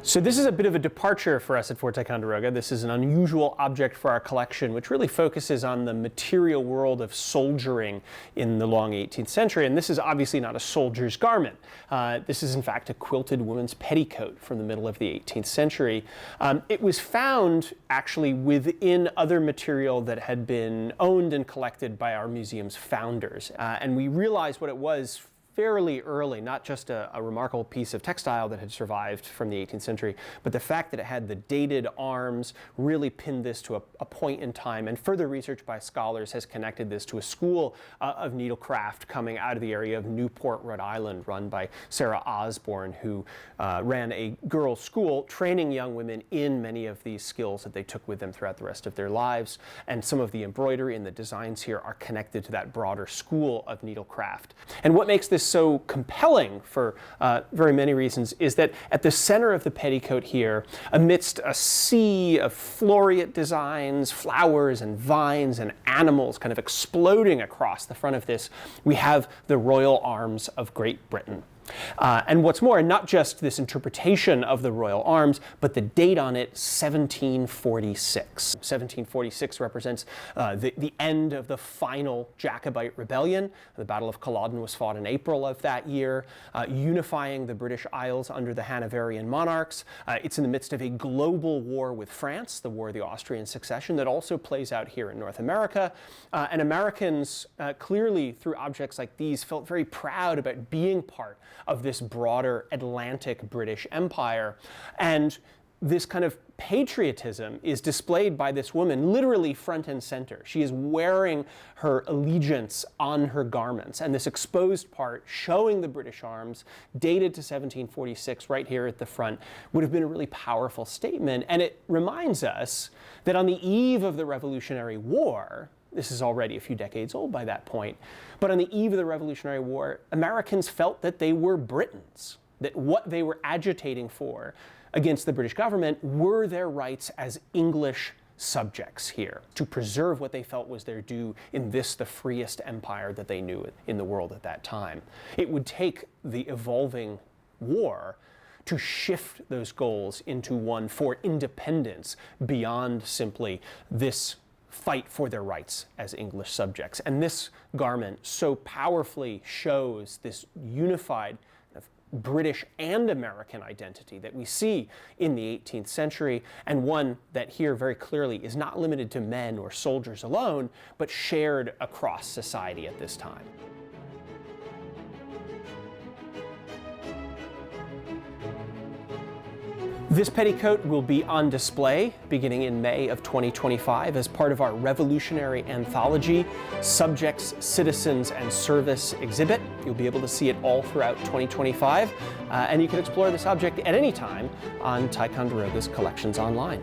So this is a bit of a departure for us at Fort Ticonderoga. This is an unusual object for our collection, which really focuses on the material world of soldiering in the long 18th century. And this is obviously not a soldier's garment. This is in fact a quilted woman's petticoat from the middle of the 18th century. It was found actually within other material that had been owned and collected by our museum's founders. And we realized what it was fairly early, not just a remarkable piece of textile that had survived from the 18th century, but the fact that it had the dated arms really pinned this to a point in time. And further research by scholars has connected this to a school of needlecraft coming out of the area of Newport, Rhode Island, run by Sarah Osborne, who ran a girls' school training young women in many of these skills that they took with them throughout the rest of their lives. And some of the embroidery and the designs here are connected to that broader school of needlecraft. And what makes this so compelling for very many reasons is that at the center of the petticoat here, amidst a sea of floriate designs, flowers and vines and animals kind of exploding across the front of this, we have the royal arms of Great Britain. And what's more, not just this interpretation of the royal arms, but the date on it, 1746. 1746 represents the end of the final Jacobite rebellion. The Battle of Culloden was fought in April of that year, unifying the British Isles under the Hanoverian monarchs. It's in the midst of a global war with France, the War of the Austrian Succession, that also plays out here in North America. And Americans, clearly through objects like these, felt very proud about being part of this broader Atlantic British Empire. And this kind of patriotism is displayed by this woman literally front and center. She is wearing her allegiance on her garments, and this exposed part showing the British arms dated to 1746 right here at the front would have been a really powerful statement. And it reminds us that on the eve of the Revolutionary War, this is already a few decades old by that point, but on the eve of the Revolutionary War, Americans felt that they were Britons, that what they were agitating for against the British government were their rights as English subjects here, to preserve what they felt was their due in this, the freest empire that they knew in the world at that time. It would take the evolving war to shift those goals into one for independence beyond simply this fight for their rights as English subjects. And this garment so powerfully shows this unified British and American identity that we see in the 18th century, and one that here very clearly is not limited to men or soldiers alone, but shared across society at this time. This petticoat will be on display beginning in May of 2025 as part of our Revolutionary Anthology Subjects, Citizens, and Service exhibit. You'll be able to see it all throughout 2025, and you can explore this object at any time on Ticonderoga's collections online.